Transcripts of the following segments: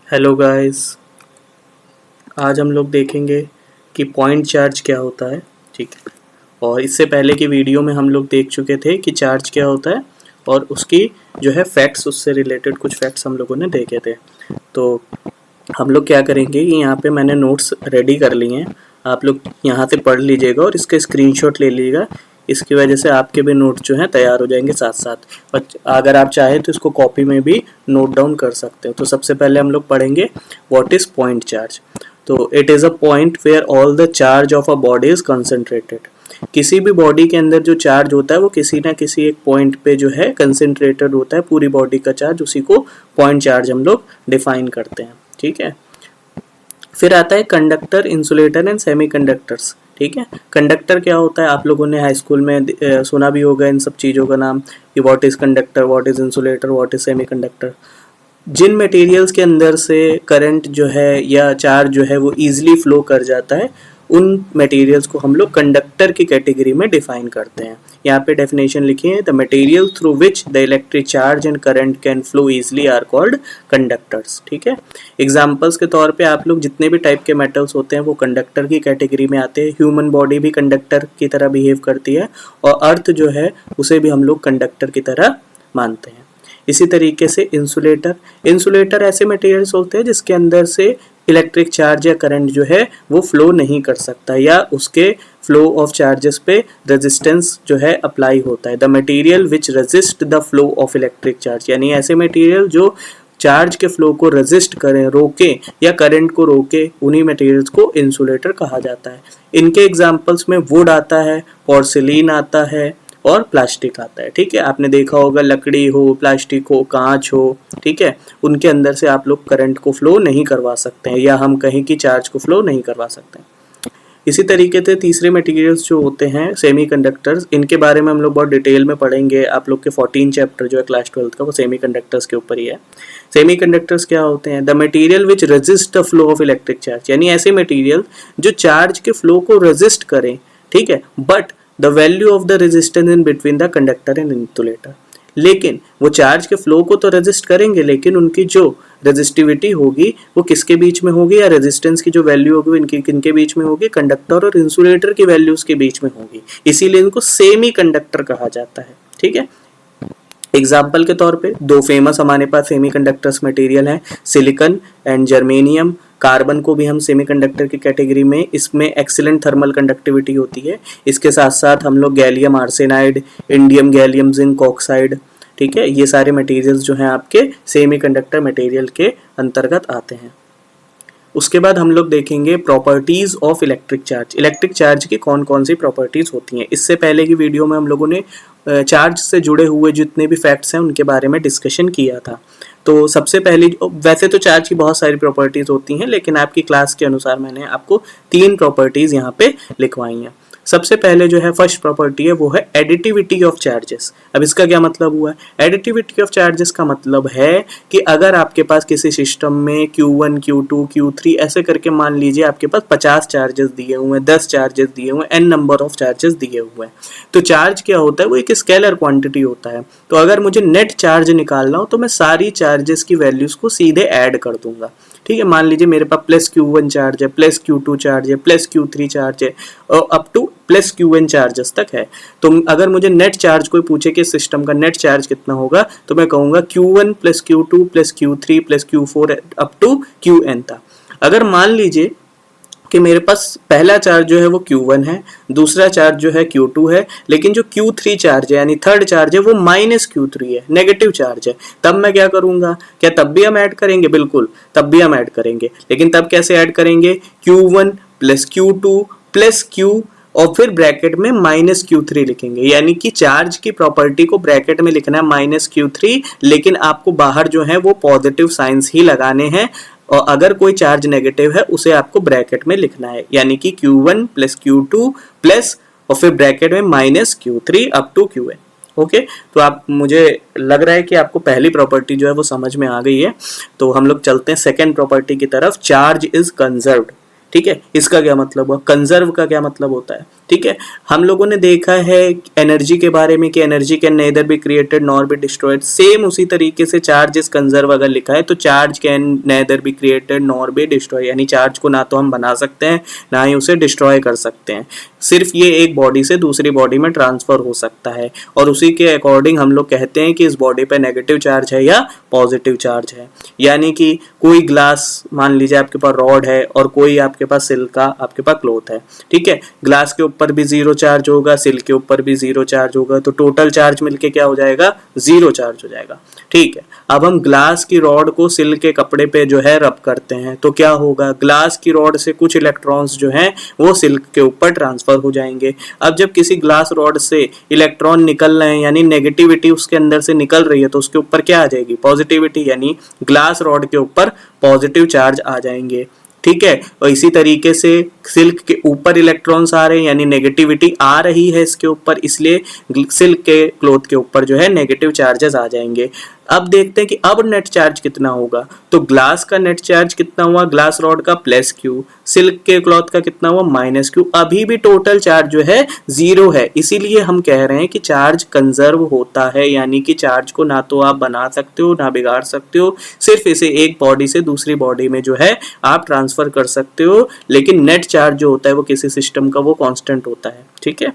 Hello guys. आज हम लोग देखेंगे कि पॉइंट चार्ज क्या होता है। ठीक है। और इससे पहले की वीडियो में हम लोग देख चुके थे कि चार्ज क्या होता है और उसकी जो है फैक्ट्स, उससे रिलेटेड कुछ फैक्ट्स हम लोगों ने देखे थे। तो हम लोग क्या करेंगे कि यहाँ पे मैंने नोट्स रेडी कर लिए हैं, आप लोग यहाँ से पढ़ लीजिएगा और इसके स्क्रीनशॉट ले लीजिएगा। इसकी वजह से आपके भी नोट्स जो हैं तैयार हो जाएंगे साथ साथ। और अगर आप चाहें तो इसको कॉपी में भी नोट डाउन कर सकते हो। तो सबसे पहले हम लोग पढ़ेंगे व्हाट इज़ पॉइंट चार्ज। तो it is a point where all the charge of a body is concentrated. किसी भी बॉडी के अंदर जो चार्ज होता है वो किसी ना किसी एक पॉइंट पे जो है कंसनट्रेटेड होता है, पूरी बॉडी का चार्ज, उसी को पॉइंट चार्ज हम लोग डिफाइन करते हैं। ठीक है। फिर आता है कंडक्टर, इंसुलेटर एंड सेमीकंडक्टर्स। ठीक है। कंडक्टर क्या होता है, आप लोगों ने हाई स्कूल में सुना भी होगा इन सब चीज़ों का नाम कि what is conductor, what is insulator, what is semiconductor. जिन मटेरियल्स के अंदर से करंट जो है या चार्ज जो है वो ईजिली फ्लो कर जाता है, उन मटेरियल्स को हम लोग कंडक्टर की कैटेगरी में डिफाइन करते हैं। यहाँ पे डेफिनेशन लिखी है, the material through which the electric charge and current can flow easily are called conductors. ठीक है। एग्जाम्पल्स के तौर पे आप लोग जितने भी टाइप के मेटल्स होते हैं वो कंडक्टर की कैटेगरी में आते हैं। ह्यूमन बॉडी भी कंडक्टर की तरह बिहेव करती है और अर्थ जो है उसे भी हम लोग कंडक्टर की तरह मानते हैं। इसी तरीके से इंसुलेटर ऐसे मटेरियल्स होते हैं जिसके अंदर से इलेक्ट्रिक चार्ज या करंट जो है वो फ्लो नहीं कर सकता या उसके फ्लो ऑफ चार्जेस पे रेजिस्टेंस जो है अप्लाई होता है। The material which resist the flow of electric charge, यानी ऐसे मटेरियल जो चार्ज के फ्लो को रेजिस्ट करें, रोके या करंट को रोके, उन्हीं मटेरियल्स को इंसुलेटर कहा जाता है। इनके एग्जांपल्स में वुड आता है, पोर्सिलीन आता है और प्लास्टिक आता है। ठीक है। आपने देखा होगा लकड़ी हो, प्लास्टिक हो, कांच हो, ठीक है, उनके अंदर से आप लोग करंट को फ्लो नहीं करवा सकते हैं या हम कहें कि चार्ज को फ्लो नहीं करवा सकते हैं। इसी तरीके से तीसरे मटेरियल्स जो होते हैं सेमीकंडक्टर्स, इनके बारे में हम लोग बहुत डिटेल में पढ़ेंगे। आप लोग के 14 चैप्टर जो है क्लास 12 का वो सेमीकंडक्टर्स के ऊपर ही है। सेमीकंडक्टर्स क्या होते हैं, the material which resist the flow of electric charge, यानी ऐसे मटेरियल जो चार्ज के फ्लो को रेजिस्ट करें। ठीक है। But the value of the resistance in between the conductor and insulator, लेकिन वो चार्ज के फ्लो को तो रेजिस्ट करेंगे लेकिन उनकी जो रेजिस्टिविटी होगी वो किसके बीच में होगी, या रेजिस्टेंस की जो वैल्यू होगी इनकी किनके बीच में होगी, कंडक्टर और इंसुलेटर की वैल्यूज के बीच में होगी। इसीलिए इनको सेमी कंडक्टर कहा जाता है। ठीक है। एग्जाम्पल के तौर पे दो फेमस हमारे पास सेमीकंडक्टर्स मटेरियल हैं, सिलिकॉन एंड जर्मेनियम। कार्बन को भी हम सेमीकंडक्टर की कैटेगरी में, इसमें एक्सीलेंट थर्मल कंडक्टिविटी होती है। इसके साथ साथ हम लोग gallium arsenide, indium gallium zinc oxide, ठीक है, ये सारे मटेरियल्स जो हैं आपके सेमीकंडक्टर मटेरियल के अंतर्गत आते हैं। उसके बाद हम लोग देखेंगे properties of electric charge. Electric charge की कौन कौन सी प्रॉपर्टीज होती हैं। इससे पहले की वीडियो में हम लोगों ने चार्ज से जुड़े हुए जितने भी फैक्ट्स हैं उनके बारे में डिस्कशन किया था। तो सबसे पहली, वैसे तो चार्ज की बहुत सारी प्रॉपर्टीज होती हैं लेकिन आपकी क्लास के अनुसार मैंने आपको 3 प्रॉपर्टीज यहाँ पे लिखवाई हैं। सबसे पहले जो है फर्स्ट प्रॉपर्टी है वो है एडिटिविटी ऑफ चार्जेस। अब इसका क्या मतलब हुआ है, एडिटिविटी ऑफ चार्जेस का मतलब है कि अगर आपके पास किसी सिस्टम में Q1, Q2, Q3 ऐसे करके मान लीजिए आपके पास 50 चार्जेस दिए हुए हैं, 10 चार्जेस दिए हुए हैं, n नंबर ऑफ चार्जेस दिए हुए हैं, तो चार्ज क्या होता है, वो एक स्केलर क्वांटिटी होता है। तो अगर मुझे नेट चार्ज निकालना हो तो मैं सारी चार्जेस की वैल्यूज को सीधे ऐड कर दूंगा। ठीक है। मान लीजिए मेरे पास प्लस Q1 चार्ज है, प्लस Q2 चार्ज है, प्लस Q3 चार्ज है और up two plus Qn charges तक है। तो अगर मुझे नेट चार्ज कोई पूछे कि सिस्टम का नेट चार्ज कितना होगा तो मैं कहूँगा Q1 plus Q2 plus Q3 plus Q4 up to Qn था। अगर मान लीजिए कि मेरे पास पहला चार्ज जो है वो Q1 है, दूसरा चार्ज जो है Q2 है, लेकिन जो Q3 चार्ज है यानी थर्ड चार्ज है वो माइनस Q3 है, नेगेटिव चार्ज है, तब मैं क्या करूंगा, क्या तब भी हम ऐड करेंगे, बिल्कुल तब भी हम ऐड करेंगे, लेकिन तब कैसे ऐड करेंगे, Q1 plus Q2 plus Q और फिर ब्रैकेट में माइनस Q3 लिखेंगे। यानी कि चार्ज की प्रॉपर्टी को ब्रैकेट में लिखना है माइनस Q3, लेकिन आपको बाहर जो है वो पॉजिटिव साइंस ही लगाने हैं और अगर कोई चार्ज नेगेटिव है उसे आपको ब्रैकेट में लिखना है, यानी कि Q1 प्लस Q2 प्लस और फिर ब्रैकेट में minus Q3 up to Qn। Okay. तो आप, मुझे लग रहा है कि आपको पहली प्रॉपर्टी जो है वो समझ में आ गई है। तो हम लोग चलते हैं सेकेंड प्रॉपर्टी की तरफ, चार्ज इज कंजर्व्ड। ठीक है। इसका क्या मतलब हुआ, कंजर्व का क्या मतलब होता है, ठीक है। हम लोगों ने देखा है एनर्जी के बारे में कि energy can nether be created nor be destroyed. Same उसी तरीके से चार्ज इज कंजर्व अगर लिखा है तो charge can nether be created nor be destroy, यानी चार्ज को ना तो हम बना सकते हैं ना ही उसे डिस्ट्रॉय कर सकते हैं, सिर्फ ये एक बॉडी से दूसरी बॉडी में ट्रांसफर हो सकता है। और उसी के अकॉर्डिंग हम लोग कहते हैं कि इस बॉडी पे नेगेटिव चार्ज है या पॉजिटिव चार्ज है। यानी कि कोई ग्लास, मान लीजिए आपके पास रॉड है और कोई आपके पास सिल्क का आपके पास क्लॉथ है, ठीक है, ग्लास के ऊपर भी 0 चार्ज होगा, सिल्क के ऊपर भी 0 चार्ज होगा, तो टोटल चार्ज मिलके क्या हो जाएगा, 0 चार्ज हो जाएगा। ठीक है, अब हम ग्लास की रॉड को सिल्क के कपड़े पे जो है रब करते हैं तो क्या होगा, ग्लास की रॉड से कुछ इलेक्ट्रॉन्स जो हैं वो सिल्क के ऊपर ट्रांसफर हो जाएंगे। अब जब किसी ग्लास रॉड से इलेक्ट्रॉन निकल रहे हैं यानी नेगेटिविटी उसके अंदर से निकल रही है तो उसके ऊपर क्या आ जाएगी, पॉजिटिविटी, यानी ग्लास रॉड के ऊपर पॉजिटिव चार्ज आ जाएंगे। ठीक है, और इसी तरीके से सिल्क के ऊपर इलेक्ट्रॉन्स आ रहे हैं यानी नेगेटिविटी आ रही है इसके ऊपर, इसलिए सिल्क के क्लॉथ के ऊपर जो है नेगेटिव चार्जेस आ जाएंगे। अब देखते हैं कि अब नेट चार्ज कितना होगा, तो ग्लास का नेट चार्ज कितना हुआ, ग्लास रॉड का +Q, सिल्क के क्लॉथ का कितना हुआ -Q। अभी भी टोटल चार्ज जो है 0 है, इसीलिए हम कह रहे हैं कि चार्ज कंजर्व होता है, यानी कि चार्ज को ना तो आप बना सकते हो ना बिगाड़ सकते हो, सिर्फ इसे एक बॉडी से दूसरी बॉडी में जो है आप ट्रांसफर कर सकते हो, लेकिन नेट चार्ज जो होता है वो किसी सिस्टम का वो कांस्टेंट होता है। ठीक है,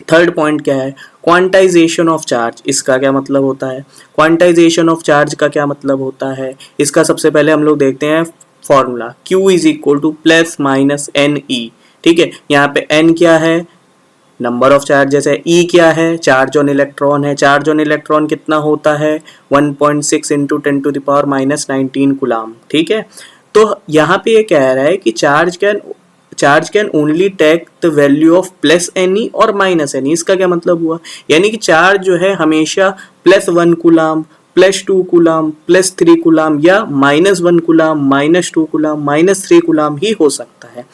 थर्ड पॉइंट क्या है, क्वांटाइजेशन ऑफ चार्ज। इसका क्या मतलब होता है, क्वांटाइजेशन ऑफ चार्ज का क्या मतलब होता है, इसका सबसे पहले हम लोग देखते हैं फॉर्मूला, Q = +-NE। ठीक है, यहाँ पे N क्या है, नंबर ऑफ चार्जेस है, E क्या है, चार्ज ऑन इलेक्ट्रॉन है, चार्ज ऑन इलेक्ट्रॉन कितना होता है 1.6 × 10⁻19 कूलम। ठीक है, तो यहाँ पे ये कह रहा है कि charge can only take the value of +NE और -NE। इसका क्या मतलब हुआ, यानी कि चार्ज जो है हमेशा +1 कूलम, +2 कूलम, +3 कूलम या -1 कूलम, -2 कूलम, -3 कूलम ही हो सकता है।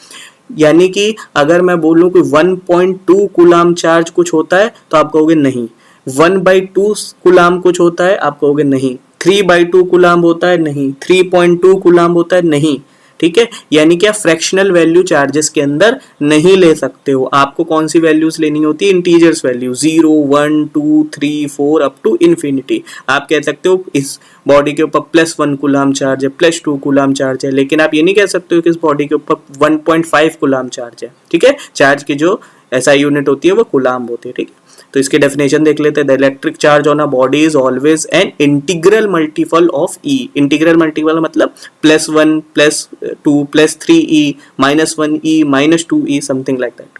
यानी कि अगर मैं बोलूं कि 1.2 कूलम चार्ज कुछ होता है तो आप कहोगे नहीं, 1/2 कूलम कुछ होता है आप कहोगे नहीं, 3/2 कूलम होता है नहीं, 3.2 कूलम होता है नहीं। ठीक है, यानी कि आप फ्रैक्शनल वैल्यू चार्जेस के अंदर नहीं ले सकते हो, आपको कौन सी वैल्यूज लेनी होती है, integers value 0, 1, 2, 3, 4 up to infinity. आप कह सकते हो इस बॉडी के ऊपर +1 कूलम चार्ज है, +2 कूलम चार्ज है, लेकिन आप ये नहीं कह सकते हो कि इस बॉडी के ऊपर 1.5 कूलम चार्ज है। ठीक है, चार्ज की जो SI यूनिट होती है वो कूलम होती है। ठीक है, तो इसकी डेफिनेशन देख लेते हैं, the electric charge on a body is always an integral multiple of E। Integral multiple मतलब +1, +2, +3E, -1E, -2E, something like that.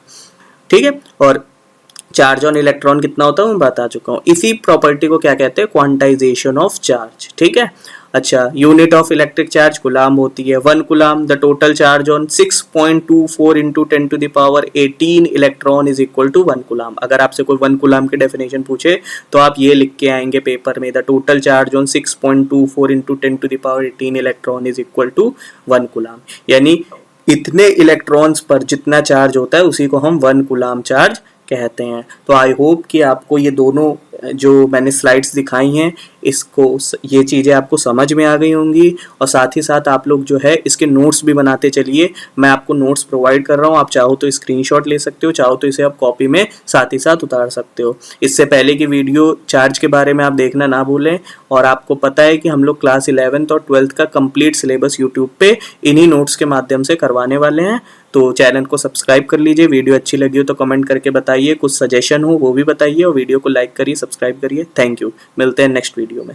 ठीक है, और चार्ज ऑन इलेक्ट्रॉन कितना होता है मैं बता चुका हूँ। इसी प्रॉपर्टी को क्या कहते हैं, क्वांटाइजेशन ऑफ चार्ज। ठीक है, अच्छा, unit of electric charge coulomb होती है, 1 coulomb. The total charge on 6.24 × 10⁻18 electron is equal to 1 coulomb. अगर आपसे कोई 1 कूलम की डेफिनेशन पूछे तो आप ये लिख के आएंगे पेपर में, the total charge on 6.24 × 10⁻18 electron is equal to 1 coulomb. यानी इतने इलेक्ट्रॉन्स पर जितना चार्ज होता है उसी को हम 1 कूलम चार्ज कहते हैं। तो आई होप कि आपको ये दोनों जो मैंने स्लाइड्स दिखाई हैं इसको ये चीज़ें आपको समझ में आ गई होंगी, और साथ ही साथ आप लोग जो है इसके नोट्स भी बनाते चलिए। मैं आपको नोट्स प्रोवाइड कर रहा हूँ, आप चाहो तो स्क्रीनशॉट ले सकते हो, चाहो तो इसे आप कॉपी में साथ ही साथ उतार सकते हो। इससे पहले की वीडियो चार्ज के बारे में आप देखना ना भूलें, और आपको पता है कि हम लोग क्लास 11th और 12th का कंप्लीट सिलेबस यूट्यूब पे इन्हीं नोट्स के माध्यम से करवाने वाले हैं। तो चैनल को सब्सक्राइब कर लीजिए, वीडियो अच्छी लगी हो तो कमेंट करके बताइए, कुछ सजेशन हो वो भी बताइए, और वीडियो को लाइक करिए, सब्सक्राइब करिए। थैंक यू, मिलते हैं नेक्स्ट वीडियो में।